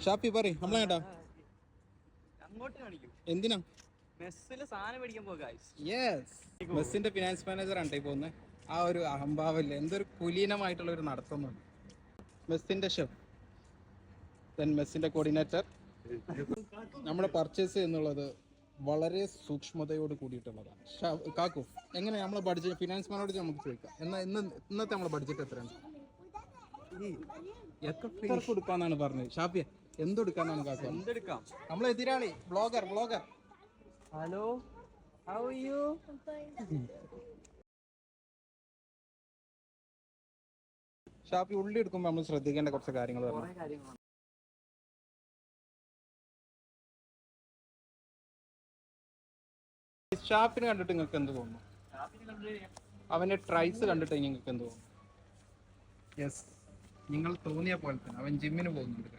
ഷാപ്പി പറയും നമ്മളെ കേട്ടോ അങ്ങോട്ട് കാണിക്കും എന്തിനാ മെസ്സില് സാധനം മേടിക്കാൻ പോകാ. യെസ്, മെസ്സിന്റെ ഫിനാൻസ് മാനേജർ ആണ് ഈ പോകുന്നത്. ആ ഒരു അഹംഭാവല്ലേ, എന്തൊരു കുലീനമായിട്ടുള്ള ഒരു നടത്തുന്നുണ്ട്. മെസ്സിന്റെ ഷെഫ്, ദെൻ മെസ്സിന്റെ കോർഡിനേറ്റർ. നമ്മുടെ പർച്ചേസ് എന്നുള്ളത് വളരെ സൂക്ഷ്മതയോട് കൂടിയിട്ടുള്ളതാണ്. കാക്കു എങ്ങനെ നമ്മളെ ബഡ്ജറ്റ് ഫിനാൻസ് മാനോട് നമുക്ക് ചോദിക്കാം. ഇന്നത്തെ നമ്മളെ ബഡ്ജറ്റ് എത്രയാണ്? എത്ര കൊടുക്കാന്നാണ് പറഞ്ഞത് ഷാപ്പിയ? എന്തെടുക്കാന്നാണ് കാക്കു? എന്തെടുക്കാം? നമ്മളെ എതിരാളി blogger. Hello, how are you? ഷാപ്പി ഉള്ളി എടുക്കുമ്പോൾ നമ്മൾ ശ്രദ്ധിക്കേണ്ട കുറച്ച് കാര്യങ്ങൾ പറഞ്ഞു. ഷാപ്പിനെ കണ്ടിട്ട് നിങ്ങൾക്ക് എന്ത് തോന്നുന്നു? അവന്റെ ട്രൈസ് കണ്ടിട്ട് നിങ്ങൾക്ക് എന്ത് തോന്നുന്നു? യെസ്, നിങ്ങൾ തോന്നിയ പോലെ തന്നെ അവൻ ജിമ്മിന് പോകുന്നുണ്ട്.